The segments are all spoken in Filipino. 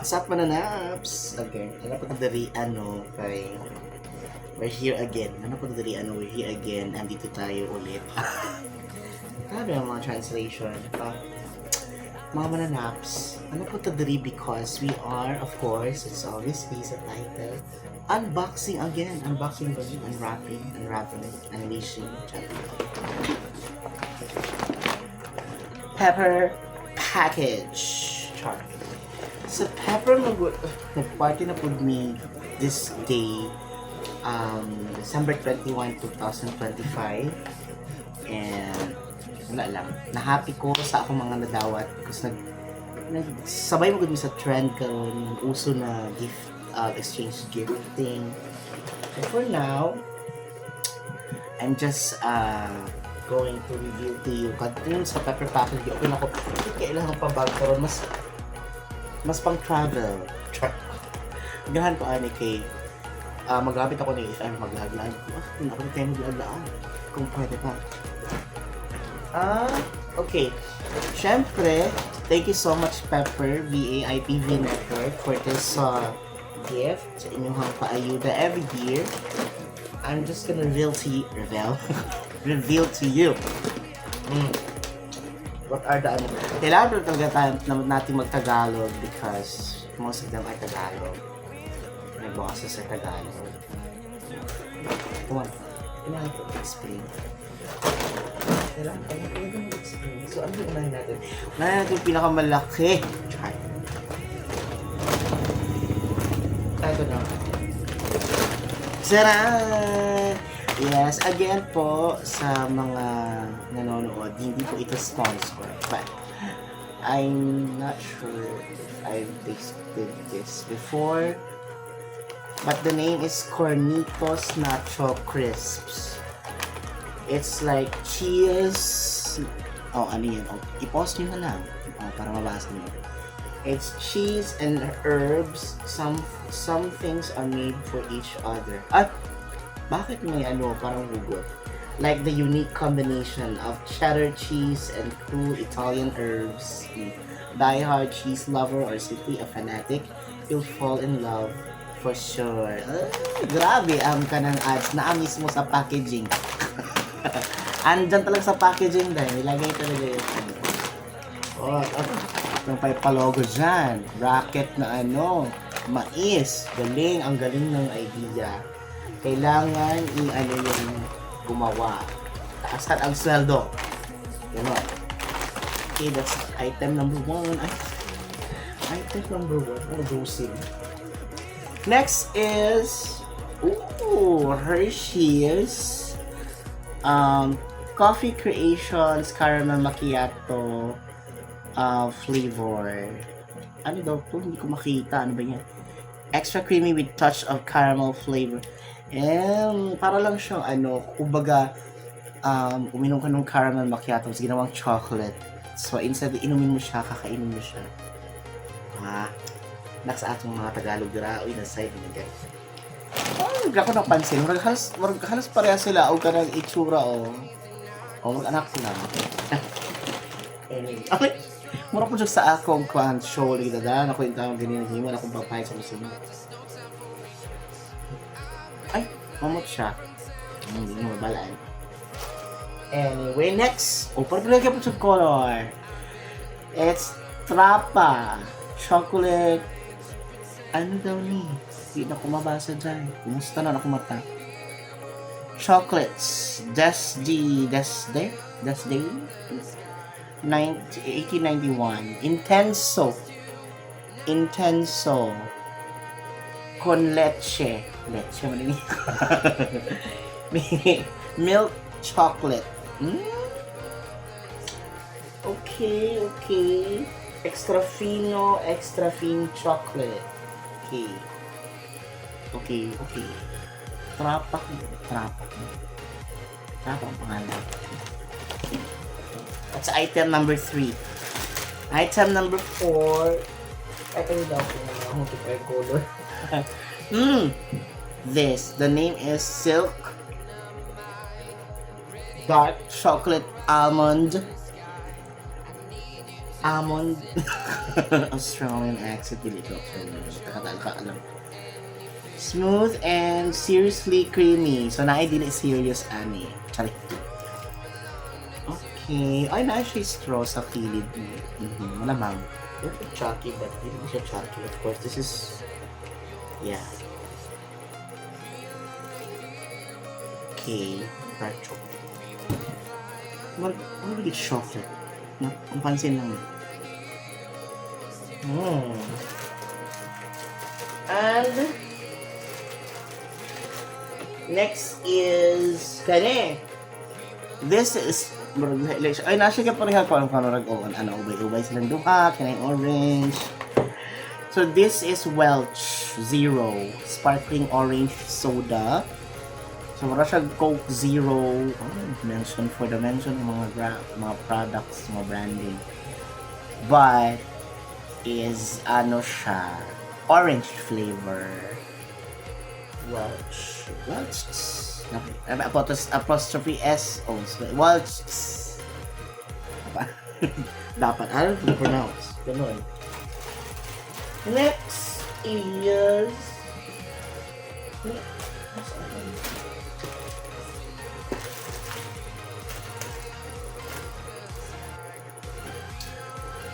What's up, mananaps? Okay, ano po dari kay we're here again. Ano po dari we're here again. Andito tayo ulit. Grabe ang mga translation. Mga mananaps, ano po dari because we are, of course, it's obviously sa title, unboxing again. Unboxing ba yun? Unwrapping, unleashing, pepper package. Char. Sa Pepper nag-party na po me this day, December 21, 2025. And wala lang, na-happy ko sa akong mga nadawat kasi sabay mo gud sa trend karon uso na gift, exchange gifting. And for now, I'm just going to review to you kadto sa Pepper package. Okay na ko, kailangan pa bag karon mas pang travel. Ganahan ko ani kay maglapit ako ni if I'm maglaag-laag. Kung ako tayo maglaag-laag. Kung pwede pa. Okay. Siyempre, thank you so much Pepper, VAIPV Network for this gift sa inyong paayuda every year. I'm just gonna reveal to you. What are the kailangan talaga natin mag-Tagalog because most of them are Tagalog. May bosses sa Tagalog. Come on. Kailangan ko explain. Kailangan mag-explain. So, ano yung unahin natin? Unahin natin yung pinakamalaki. Try. Ito na. Sarang! Yes, again po sa mga nanonood, hindi po ito sponsor, but I'm not sure if I've tasted this before, but the name is Cornitos Nacho Crisps. It's like cheese. Ano yan? I-post nyo na lang para mabasa nyo. It's cheese and herbs. Some things are made for each other. Bakit may parang hugot? Like the unique combination of cheddar cheese and cool Italian herbs. Die-hard cheese lover or simply a fanatic, you'll fall in love for sure. Grabe ang kanang ads na mismo sa packaging. Andyan talaga sa packaging dahil nilagay talaga yun. Yung palogo dyan. Bracket na mais. Galing, ang galing ng idea. Kailangan yung gumawa. Taasan ang sweldo. Ganon. Okay, that's item number 1. Item number 1. Dosing. Next is Hershey's Coffee Creations Caramel Macchiato flavor. Ano daw to? Hindi ko makita. Ano ba yan? Extra creamy with touch of caramel flavor. Para lang siyang kumbaga, uminom ka ng caramel macchiato, ginawang chocolate. So, instead, inumin mo siya, kakainin mo siya. Nasa atong mga Tagalog dira, naside mo guys. Nagla ko napansin, halos pareha sila, o ka ng itsura, mag-anak sila. Okay, mura po siya sa akong show, ligdadan, ako yung tawag ganyan, himan akong papayag sa musim. Ay, mamot siya. Hindi mo mabalaan. Anyway, next. Parang po sa color. It's Trapa. Chocolate. Ano daw ni? Hindi na ko mabasa dyan. Kumusta na ako mata? Chocolates. Desday. 1891. Intenso. Con leche. Leche mo din. Milk chocolate. Okay. Extra fine chocolate. Okay. Trapa ang pangalan. That's item number 3. Item number 4. Ito yung daw kung color. The name is Silk Dark Chocolate Almond Almond. Australian accent. Dili ko. Alam. Smooth and seriously creamy. So, naay dili serious ani. Charik. Okay. Ay, na siya straw sa kilid mo. Malamang. Very chalky, but hindi siya chalky. Of course, this is... Yeah. Okay. Dark chocolate. Ano ulit chocolate? Ang pansin lang. And... Next is... Kani. This is... Ay, nasa ka pareha ko ang panurag-on. Ano, ubay-ubay silang duha. Kanay orange. So, this is Welch Zero. Sparkling orange soda. So, wala siya Coke Zero. Mention for the mention ng mga products, mga branding. But, is, ano siya, orange flavor. Welch. Apostrophe S. Oh, Welch. Dapat. I don't pronounce. Ganun. Next is...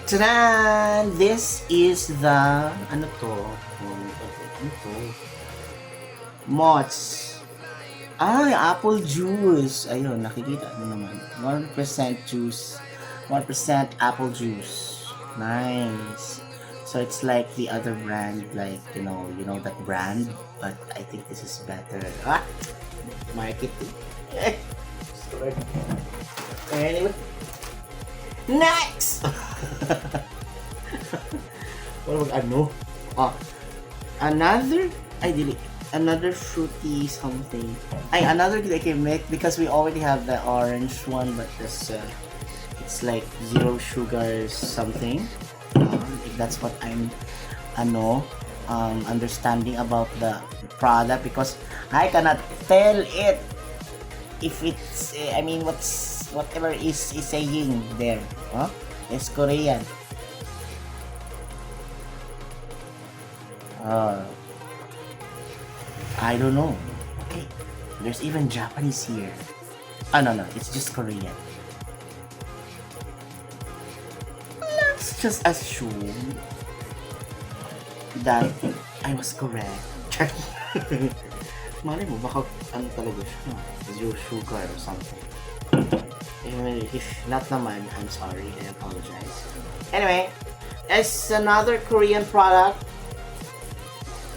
Tadaan! This is the... Ano to? Ano to? Mott's. Ay, apple juice. Ayun, nakikita mo naman. 1% juice. 1% apple juice. Nice. So it's like the other brand, like, you know that brand, but I think this is better. Ah! Marketing. Anyway. Next! Ano? Oh. Another fruity something. Another that I can make because we already have the orange one, but this it's like zero sugar something. If that's what I'm understanding about the product, because I cannot tell it if it's whatever is saying there. It's Korean. I don't know. Okay. There's even Japanese here. No, it's just Korean. Let's just assume that I was correct. Malay mo, baka talaga siya. Zero sugar or something. If not naman, I'm sorry. I apologize. Anyway, it's another Korean product.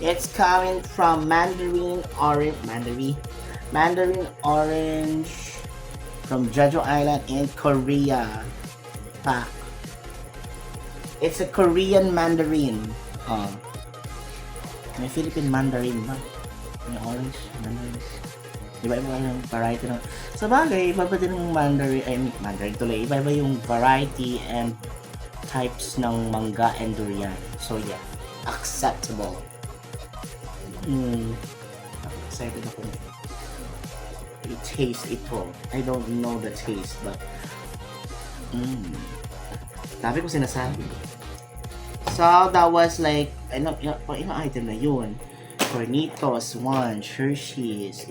It's coming from Mandarin Orange from Jeju Island in Korea. Pack. It's a Korean Mandarin. May Philippine Mandarin ba? May orange Mandarin. Iba yung variety ng... Sa bagay, iba din yung Mandarin tuloy. Iba yung variety and types ng mangga and durian. So yeah, acceptable. Excited ako. I-taste ito. I don't know the taste, but sabi ko sinasabi. So, that was like, ilang item na yun. Cornitos, 1, Hershey's,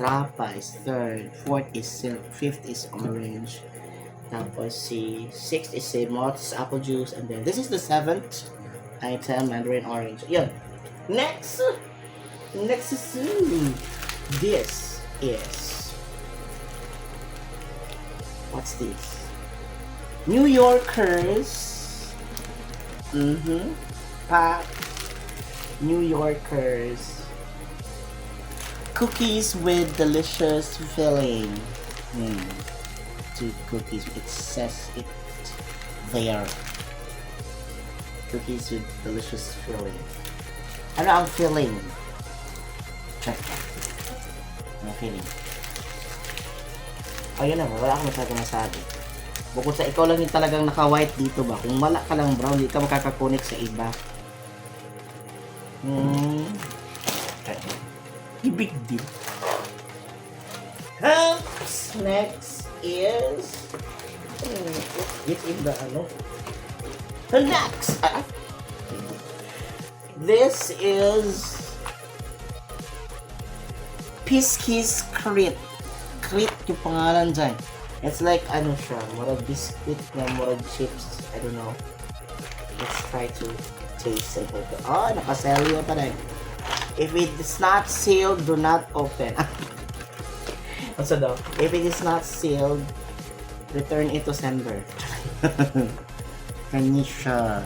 Trapa is 3rd, 4th is silk, 5th is orange. Tapos si 6th is Mott's apple juice, and then this is the 7th item, Mandarin orange. Yun. Next is this is what's this? New Yorkers. Pack New Yorkers cookies with delicious filling. Two cookies. It says it there. Cookies with delicious filling. Ano ang filling? Check. Ano filling? Ayun na, wala akong masabi. Bukod sa ikaw lang yung talagang naka-white dito ba? Kung wala ka lang brown, hindi ka makakakonek sa iba. Okay. Big deal. Next is it's in the Next! This is Piskies Crit. Crit yung pangalan dyan. It's like, ano siya, murag biscuit na murag chips. I don't know. Let's try to taste it. Oh, nakaselyo pa rin. If it is not sealed, do not open. What's daw? If it is not sealed, return it to sender. Kanisha.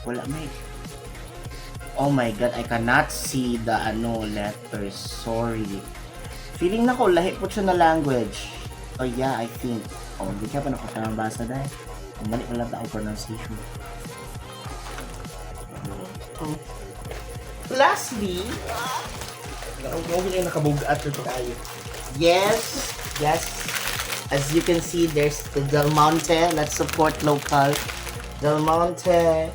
Wala may. Oh my god, I cannot see the letters. Sorry. Feeling na ko, lahi po siya na language. Oh yeah, I think. Oh, hindi ka pa nakakabasa dahil. Ang mali pala ang pronunciation. Oh. Lastly, yes, as you can see, there's the Del Monte. Let's support local. Del Monte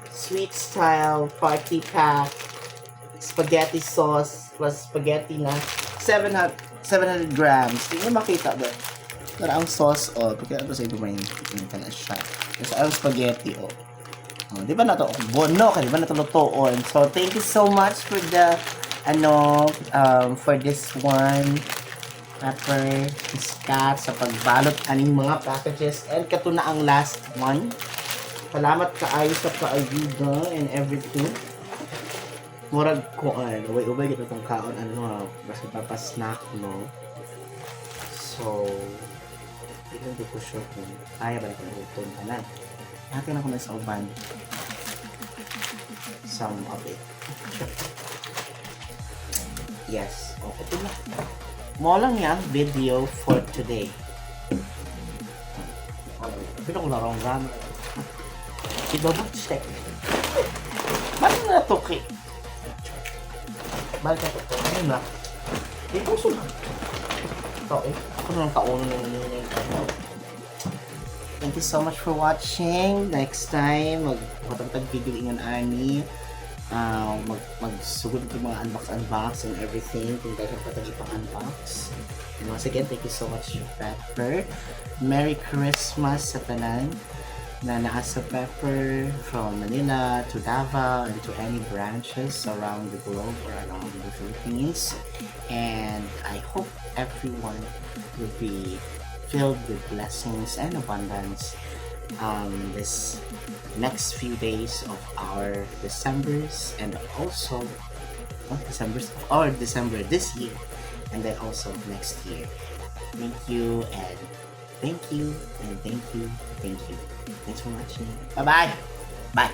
sweet style party pack spaghetti sauce plus spaghetti na 700 grams. Hindi mo makita ba? Pero ang sauce, pagkita ito sa ito may na siya. Kasi ang spaghetti, di ba na ito? Bono ka, di ba na ito lutoon? So, thank you so much for the, for this one. Pepper, Kat, sa pagbalot aning mga packages. And kato na ang last one. Salamat kaayo sa paayuda and everything. Murag ko, ubay kita itong kaon, kasi papasnack, no? So, hindi ko sure kung kaya ba ito nautong kanan. Natin ako na sa uban. Some of it. Yes. Okay, ito na. Mo lang yung video for today. Pero ko na wrong grammar. I-double check. Bakit na ito kay? Bakit na ito? Ano na? Ito sila. Ito Ako nang kauno ng Thank you so much for watching. Next time, magpatagtag video ingan ani. Magsugod ko mga unbox and everything. Kung dahil patagi pang unbox. And once again, thank you so much, Pepper. Merry Christmas sa tanan na naasa Pepper from Manila to Davao and to any branches around the globe or around the Philippines. And I hope everyone will be filled with blessings and abundance this next few days of our Decembers and also December this year and then also next year. Thank you and thank you and thank you. Thanks for watching. Bye-bye. Bye.